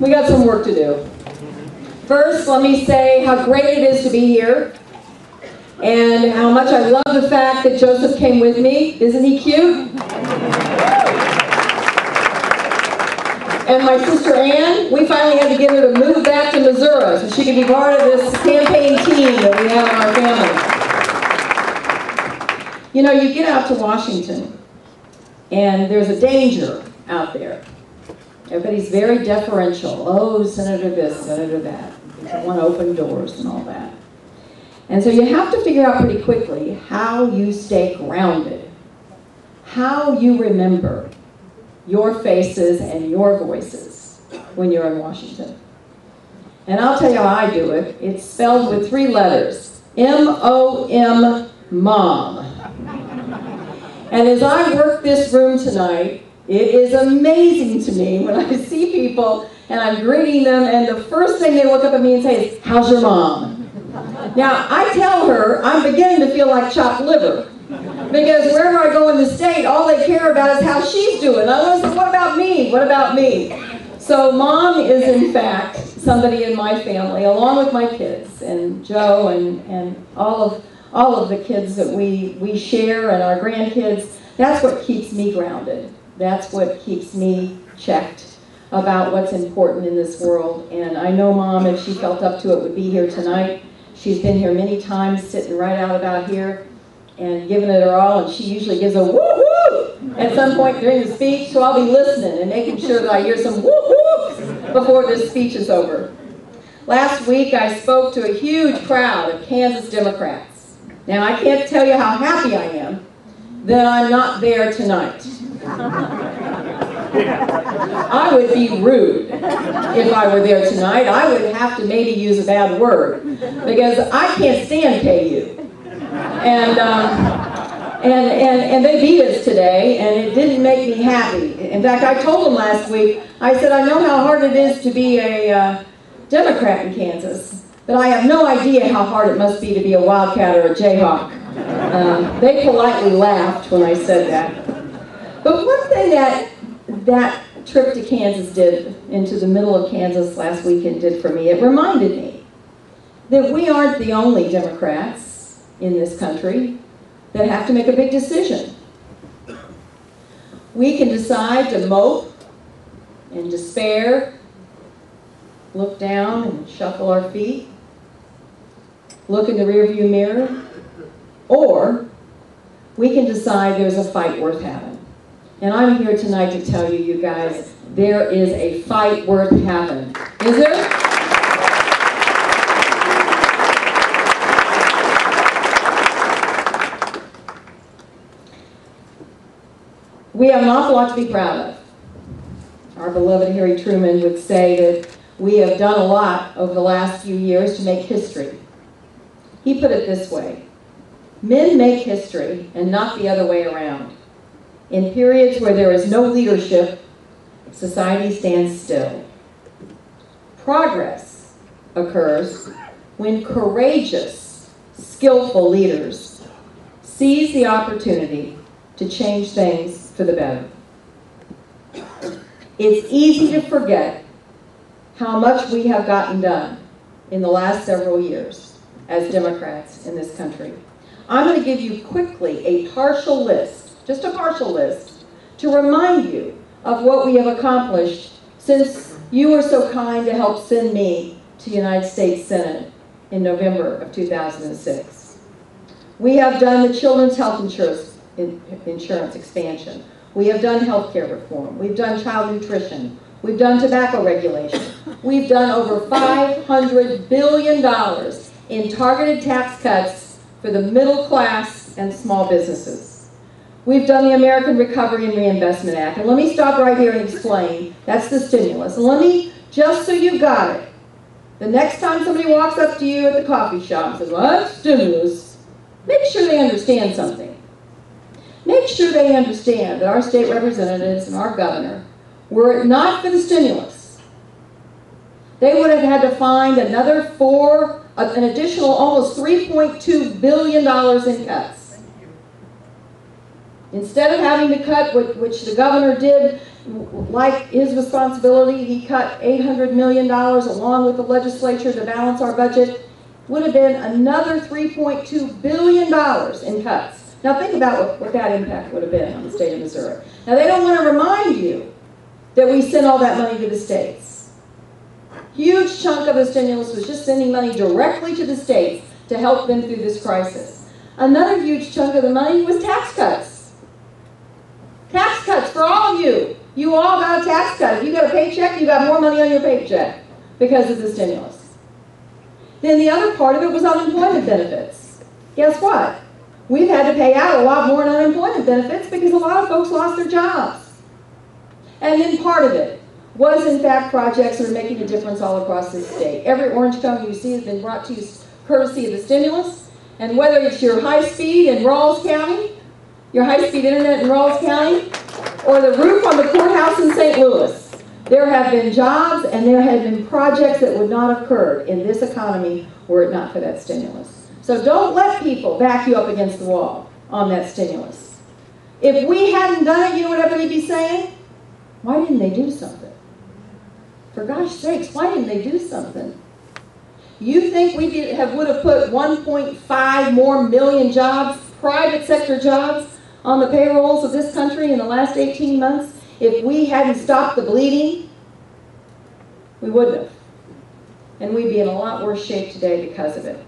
We got some work to do. First, let me say how great it is to be here and how much I love the fact that Joseph came with me. Isn't he cute? And my sister Ann, we finally had to get her to move back to Missouri so she could be part of this campaign team that we have in our family. You know, you get out to Washington and there's a danger out there. Everybody's very deferential. Oh, Senator this, Senator that. They want to open doors and all that. And so you have to figure out pretty quickly how you stay grounded, how you remember your faces and your voices when you're in Washington. And I'll tell you how I do it. It's spelled with 3 letters. M-O-M, Mom. And as I work this room tonight, it is amazing to me when I see people and I'm greeting them and the first thing they look up at me and say is, "How's your mom?" Now, I tell her I'm beginning to feel like chopped liver because wherever I go in the state, all they care about is how she's doing. I want to say, what about me? What about me? So Mom is in fact somebody in my family, along with my kids and Joe and all of the kids that we share and our grandkids. That's what keeps me grounded. That's what keeps me checked about what's important in this world. And I know Mom, if she felt up to it, would be here tonight. She's been here many times, sitting right out about here and giving it her all. And she usually gives a woo-woo at some point during the speech. So I'll be listening and making sure that I hear some woo-woo before this speech is over. Last week, I spoke to a huge crowd of Kansas Democrats. Now, I can't tell you how happy I am that I'm not there tonight. I would be rude if I were there tonight. I would have to maybe use a bad word because I can't stand KU. And they beat us today, and it didn't make me happy. In fact, I told them last week, I said, I know how hard it is to be a Democrat in Kansas, but I have no idea how hard it must be to be a Wildcat or a Jayhawk. They politely laughed when I said that. But one thing that trip to Kansas did, into the middle of Kansas last weekend did for me, it reminded me that we aren't the only Democrats in this country that have to make a big decision. We can decide to mope and despair, look down and shuffle our feet, look in the rearview mirror, or we can decide there's a fight worth having. And I'm here tonight to tell you, you guys, there is a fight worth having. Is there? We have an awful lot to be proud of. Our beloved Harry Truman would say that we have done a lot over the last few years to make history. He put it this way: men make history and not the other way around. In periods where there is no leadership, society stands still. Progress occurs when courageous, skillful leaders seize the opportunity to change things for the better. It's easy to forget how much we have gotten done in the last several years as Democrats in this country. I'm going to give you quickly a partial list, just a partial list, to remind you of what we have accomplished since you were so kind to help send me to the United States Senate in November of 2006. We have done the children's health insurance expansion. We have done health care reform. We've done child nutrition. We've done tobacco regulation. We've done over $500 billion in targeted tax cuts for the middle class and small businesses. We've done the American Recovery and Reinvestment Act. And let me stop right here and explain. That's the stimulus. And let me, just so you got it, the next time somebody walks up to you at the coffee shop and says, well, that's stimulus, make sure they understand something. Make sure they understand that our state representatives and our governor, were it not for the stimulus, they would have had to find an additional almost $3.2 billion in cuts. Instead of having to cut, which the governor did, like his responsibility, he cut $800 million along with the legislature to balance our budget, would have been another $3.2 billion in cuts. Now think about what that impact would have been on the state of Missouri. Now they don't want to remind you that we sent all that money to the states. Huge chunk of the stimulus was just sending money directly to the states to help them through this crisis. Another huge chunk of the money was tax cuts. Tax cuts for all of you. You all got a tax cut. If you got a paycheck, you got more money on your paycheck because of the stimulus. Then the other part of it was unemployment benefits. Guess what? We've had to pay out a lot more in unemployment benefits because a lot of folks lost their jobs. And then part of it was, in fact, projects that are making a difference all across this state. Every orange cone you see has been brought to you courtesy of the stimulus. And whether it's your high-speed in Rawls County, your high-speed internet in Rawls County, or the roof on the courthouse in St. Louis, there have been jobs and there have been projects that would not have occurred in this economy were it not for that stimulus. So don't let people back you up against the wall on that stimulus. If we hadn't done it, you know what everybody would be saying? Why didn't they do something? For gosh sakes, why didn't they do something? You think we would have put 1.5 more million jobs, private sector jobs, on the payrolls of this country in the last 18 months if we hadn't stopped the bleeding? We wouldn't have. And we'd be in a lot worse shape today because of it.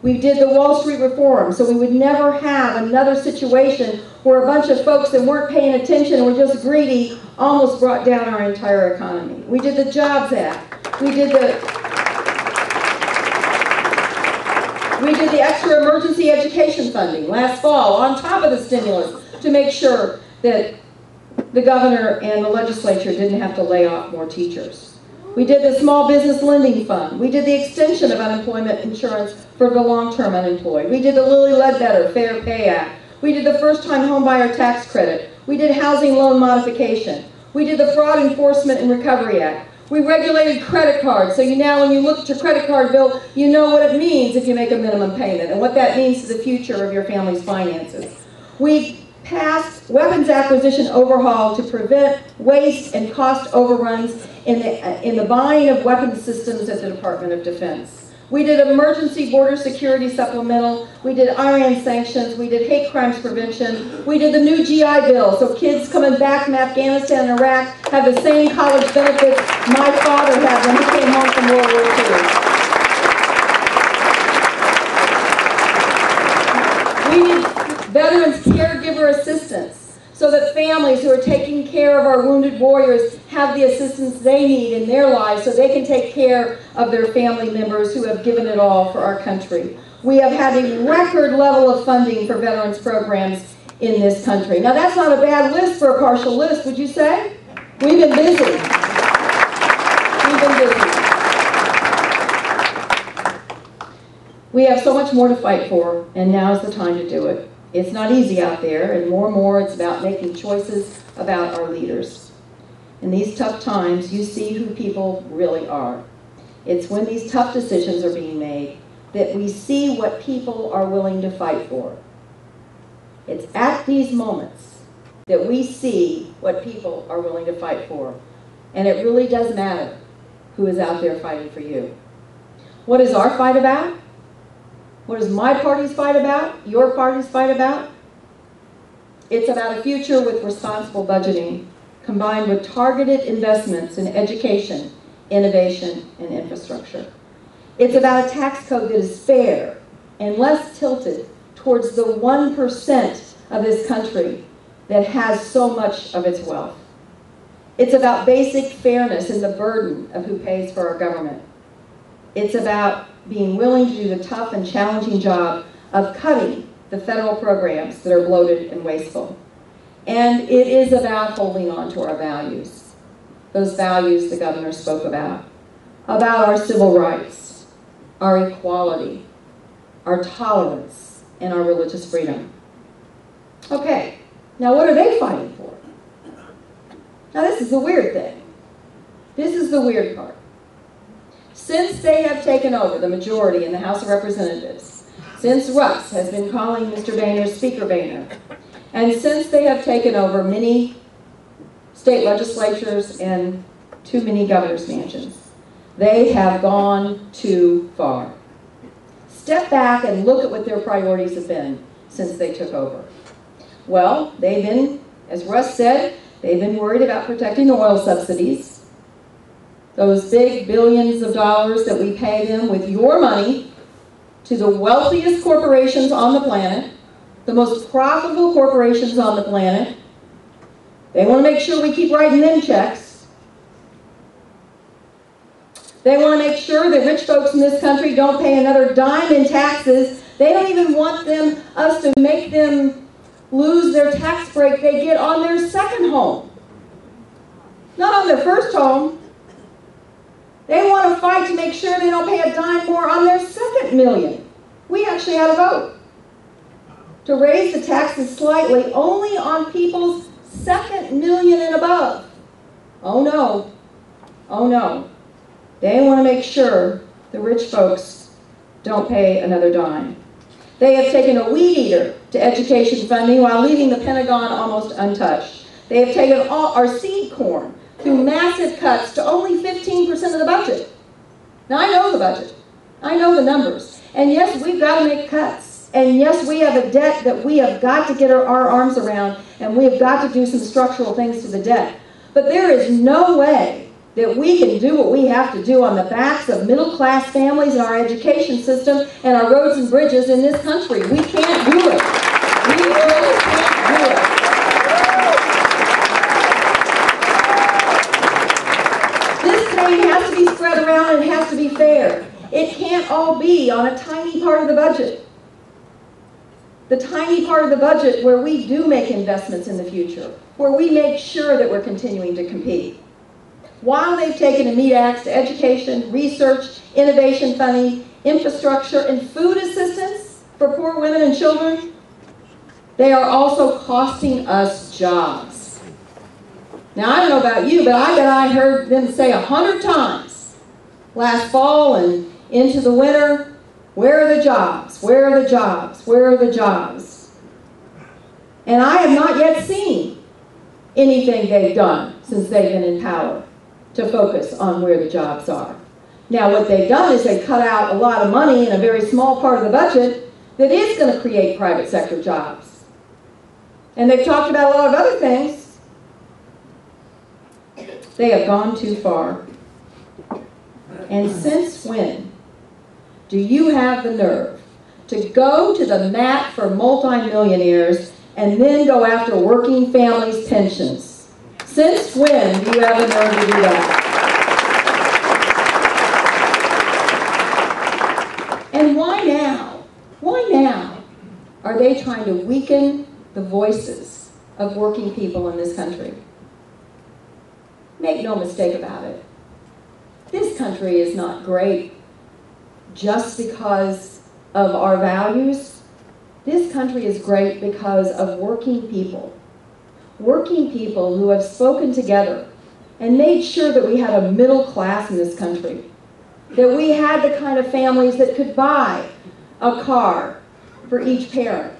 We did the Wall Street reform so we would never have another situation where a bunch of folks that weren't paying attention and were just greedy almost brought down our entire economy. We did the Jobs Act. We did the extra emergency education funding last fall on top of the stimulus to make sure that the governor and the legislature didn't have to lay off more teachers. We did the Small Business Lending Fund. We did the extension of unemployment insurance for the long-term unemployed. We did the Lilly Ledbetter Fair Pay Act. We did the first-time homebuyer tax credit. We did housing loan modification. We did the Fraud Enforcement and Recovery Act. We regulated credit cards, so now when you look at your credit card bill, you know what it means if you make a minimum payment and what that means to the future of your family's finances. We passed weapons acquisition overhaul to prevent waste and cost overruns in the buying of weapons systems at the Department of Defense. We did emergency border security supplemental. We did Iran sanctions. We did hate crimes prevention. We did the new GI Bill, so kids coming back from Afghanistan and Iraq have the same college benefits my father had when he came home from World War II. We need veterans caregiver assistance, so that families who are taking care of our wounded warriors have the assistance they need in their lives so they can take care of their family members who have given it all for our country. We have had a record level of funding for veterans programs in this country. Now that's not a bad list for a partial list, would you say? We've been busy. We've been busy. We have so much more to fight for, and now's the time to do it. It's not easy out there, and more it's about making choices about our leaders. In these tough times, you see who people really are. It's when these tough decisions are being made that we see what people are willing to fight for. It's at these moments that we see what people are willing to fight for. And it really does matter who is out there fighting for you. What is our fight about? What is my party's fight about? Your party's fight about? It's about a future with responsible budgeting, combined with targeted investments in education, innovation, and infrastructure. It's about a tax code that is fair and less tilted towards the 1% of this country that has so much of its wealth. It's about basic fairness in the burden of who pays for our government. It's about being willing to do the tough and challenging job of cutting the federal programs that are bloated and wasteful. And it is about holding on to our values, those values the governor spoke about our civil rights, our equality, our tolerance, and our religious freedom. Okay, now what are they fighting for? Now this is the weird thing. This is the weird part. Since they have taken over the majority in the House of Representatives, since Russ has been calling Mr. Boehner Speaker Boehner, And since they have taken over many state legislatures and too many governor's mansions, they have gone too far. Step back and look at what their priorities have been since they took over. Well, they've been, as Russ said, they've been worried about protecting the oil subsidies, those big billions of dollars that we pay them with your money to the wealthiest corporations on the planet, the most profitable corporations on the planet. They want to make sure we keep writing them checks. They want to make sure that rich folks in this country don't pay another dime in taxes. They don't even want us to make them lose their tax break they get on their second home. Not on their first home. They want to fight to make sure they don't pay a dime more on their second million. We actually had a vote to raise the taxes slightly only on people's second million and above. Oh no. Oh no. They want to make sure the rich folks don't pay another dime. They have taken a weed eater to education funding while leaving the Pentagon almost untouched. They have taken all our seed corn through massive cuts to only 15% of the budget. Now, I know the budget. I know the numbers. And yes, we've got to make cuts. And yes, we have a debt that we have got to get our arms around, and we have got to do some structural things to the debt. But there is no way that we can do what we have to do on the backs of middle-class families in our education system and our roads and bridges in this country. We can't do it. We really can't do it. It has to be spread around and it has to be fair. It can't all be on a tiny part of the budget. The tiny part of the budget where we do make investments in the future, where we make sure that we're continuing to compete. While they've taken a meat axe to education, research, innovation funding, infrastructure, and food assistance for poor women and children, they are also costing us jobs. Now, I don't know about you, but I bet I heard them say 100 times last fall and into the winter, where are the jobs? Where are the jobs? Where are the jobs? And I have not yet seen anything they've done since they've been in power to focus on where the jobs are. Now, what they've done is they cut out a lot of money in a very small part of the budget that is going to create private sector jobs. And they've talked about a lot of other things. They have gone too far. And since when do you have the nerve to go to the mat for multimillionaires and then go after working families' pensions? Since when do you have the nerve to do that? And why now? Why now are they trying to weaken the voices of working people in this country? Make no mistake about it. This country is not great just because of our values. This country is great because of working people. Working people who have spoken together and made sure that we had a middle class in this country. That we had the kind of families that could buy a car for each parent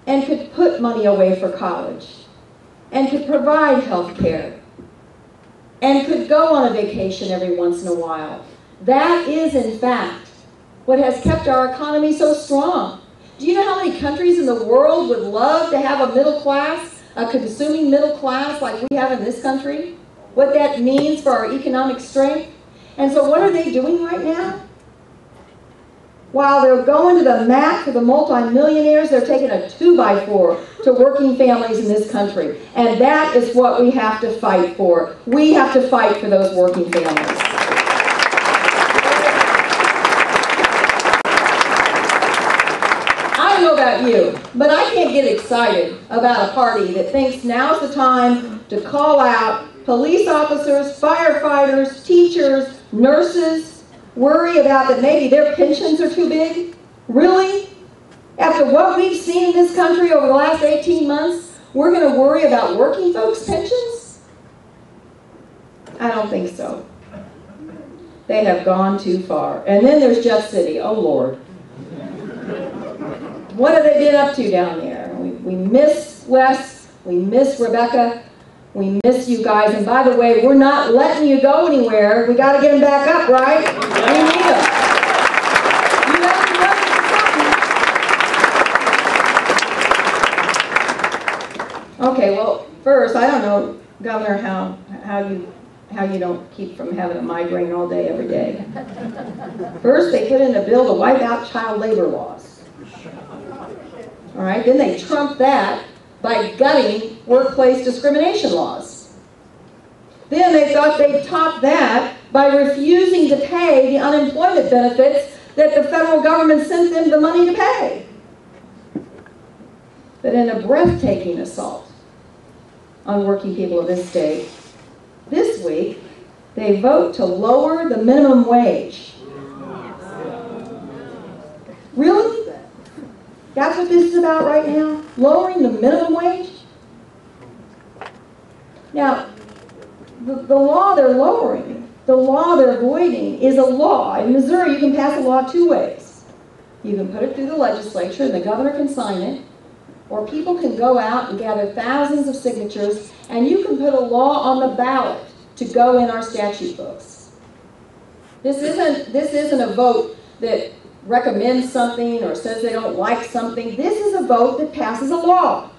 and could put money away for college and could provide health care and could go on a vacation every once in a while. That is, in fact, what has kept our economy so strong. Do you know how many countries in the world would love to have a middle class, a consuming middle class like we have in this country? What that means for our economic strength? And so what are they doing right now? While they're going to the mat for the multimillionaires, they're taking a 2x4 to working families in this country. And that is what we have to fight for. We have to fight for those working families. I don't know about you, but I can't get excited about a party that thinks now's the time to call out police officers, firefighters, teachers, nurses, worry about that maybe their pensions are too big? Really? After what we've seen in this country over the last 18 months, we're going to worry about working folks' pensions? I don't think so. They have gone too far. And then there's Jeff City. Oh, Lord. What have they been up to down there? We miss Wes, we miss Rebecca, we miss you guys, and by the way, we're not letting you go anywhere. We got to get them back up, right? We need them. You have to know. Okay, well, first, I don't know, Governor, how you don't keep from having a migraine all day, every day. First, they put in a bill to wipe out child labor laws. All right, then they trumped that by gutting workplace discrimination laws. Then they thought they'd top that by refusing to pay the unemployment benefits that the federal government sent them the money to pay. But in a breathtaking assault on working people of this state, this week, they vote to lower the minimum wage. Really? That's what this is about right now? Lowering the minimum wage? Now, the law they're lowering, the law they're avoiding is a law. In Missouri, you can pass a law two ways. You can put it through the legislature and the governor can sign it, or people can go out and gather thousands of signatures and you can put a law on the ballot to go in our statute books. This isn't a vote that recommends something or says they don't like something. This is a vote that passes a law.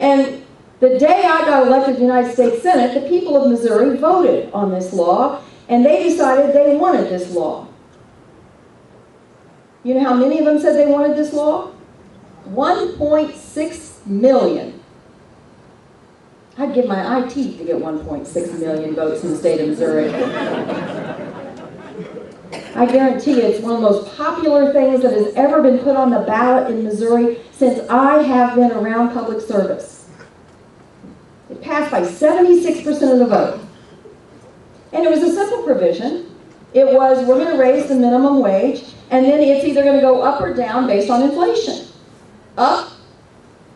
And the day I got elected to the United States Senate, the people of Missouri voted on this law, and they decided they wanted this law. You know how many of them said they wanted this law? 1.6 million. I'd give my eye teeth to get 1.6 million votes in the state of Missouri. I guarantee you it's one of the most popular things that has ever been put on the ballot in Missouri since I have been around public service. It passed by 76% of the vote. And it was a simple provision. It was, we're going to raise the minimum wage, and then it's either going to go up or down based on inflation. Up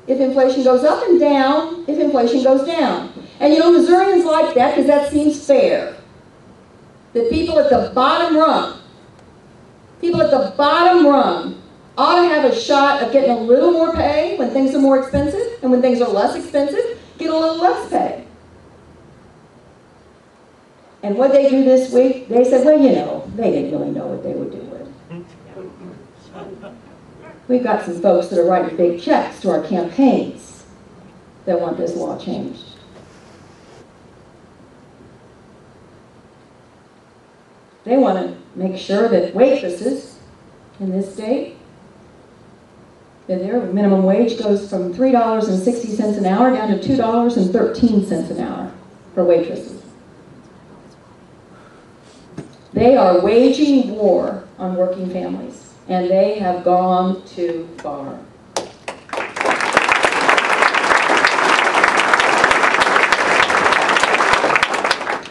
if inflation goes up, and down if inflation goes down. And you know, Missourians like that because that seems fair. The people at the bottom rung, ought to have a shot of getting a little more pay when things are more expensive, and when things are less expensive, get a little less pay. And what they do this week, they said, well, you know, they didn't really know what they were doing. We've got some folks that are writing big checks to our campaigns that want this law changed. They want to make sure that waitresses in this state, that their minimum wage goes from $3.60 an hour down to $2.13 an hour for waitresses. They are waging war on working families. And they have gone too far.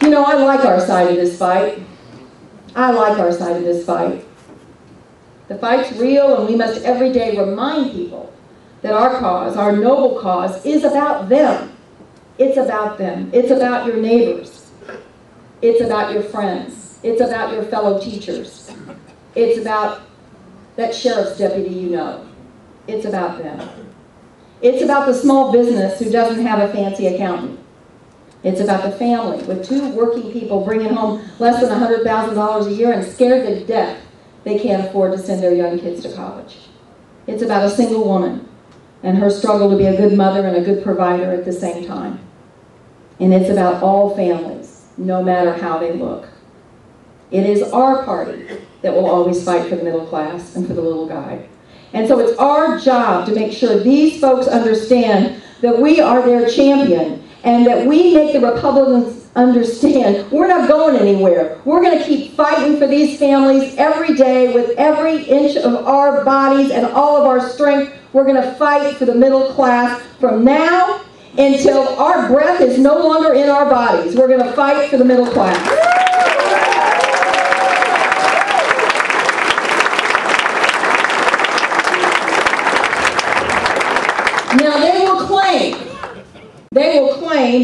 You know, I like our side of this fight. I like our side of this fight. The fight's real, and we must every day remind people that our cause, our noble cause, is about them. It's about them. It's about your neighbors. It's about your friends. It's about your fellow teachers. It's about that sheriff's deputy you know. It's about them. It's about the small business who doesn't have a fancy accountant. It's about the family with two working people bringing home less than $100,000 a year and scared to death they can't afford to send their young kids to college. It's about a single woman and her struggle to be a good mother and a good provider at the same time. And it's about all families, no matter how they look. It is our party that will always fight for the middle class and for the little guy. And so it's our job to make sure these folks understand that we are their champion and that we make the Republicans understand we're not going anywhere. We're going to keep fighting for these families every day with every inch of our bodies and all of our strength. We're going to fight for the middle class from now until our breath is no longer in our bodies. We're going to fight for the middle class. Now they will claim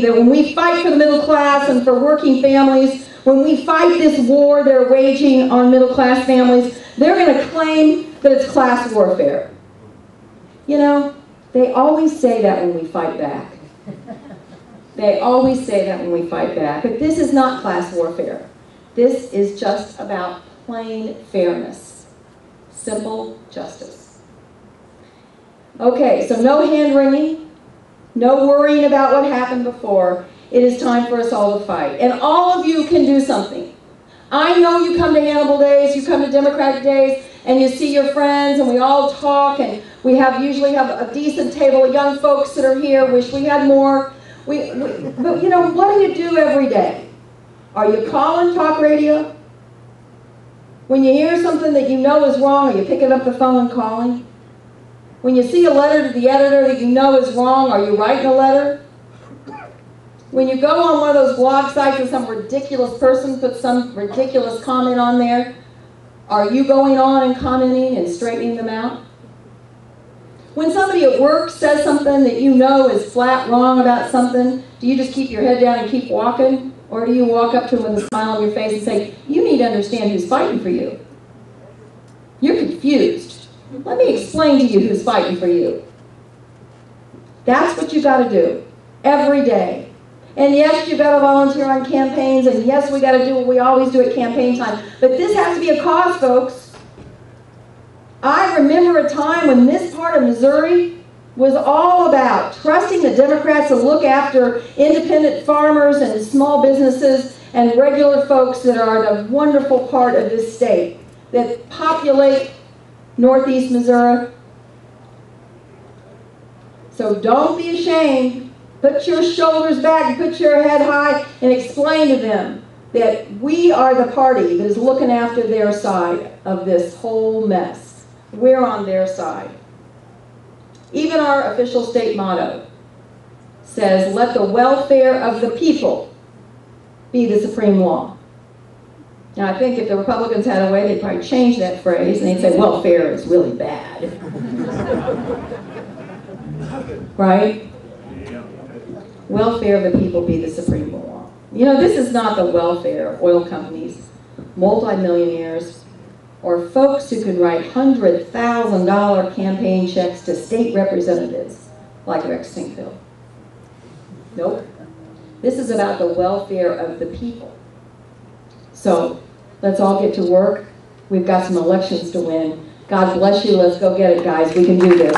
that when we fight for the middle class and for working families, when we fight this war they're waging on middle class families, they're going to claim that it's class warfare. You know, They always say that when we fight back. They always say that when we fight back. But this is not class warfare. This is just about plain fairness. Simple justice. Okay, so no hand-wringing, no worrying about what happened before. It is time for us all to fight. And all of you can do something. I know you come to Hannibal Days, you come to Democratic Days, and you see your friends, and we all talk, and we usually have a decent table of young folks that are here. Wish we had more. But you know, what do you do every day? Are you calling talk radio? When you hear something that you know is wrong, are you picking up the phone and calling? When you see a letter to the editor that you know is wrong, are you writing a letter? When you go on one of those blog sites and some ridiculous person puts some ridiculous comment on there, are you going on and commenting and straightening them out? When somebody at work says something that you know is flat wrong about something, do you just keep your head down and keep walking? Or do you walk up to them with a smile on your face and say, you need to understand who's fighting for you. You're confused. Let me explain to you who's fighting for you. That's what you got to do every day. And yes, you've got to volunteer on campaigns, and yes, we got to do what we always do at campaign time. But this has to be a cause, folks. I remember a time when this part of Missouri was all about trusting the Democrats to look after independent farmers and small businesses and regular folks that are the wonderful part of this state that populate northeast Missouri. So don't be ashamed. Put your shoulders back and put your head high and explain to them that we are the party that is looking after their side of this whole mess. We're on their side. Even our official state motto says, let the welfare of the people be the supreme law. Now I think if the Republicans had a way, they'd probably change that phrase and they'd say, welfare is really bad. Right? Welfare of the people be the supreme law. You know, this is not the welfare of oil companies, multimillionaires, or folks who can write $100,000 campaign checks to state representatives like Rex Sinkville. Nope. This is about the welfare of the people. So let's all get to work. We've got some elections to win. God bless you. Let's go get it, guys. We can do this.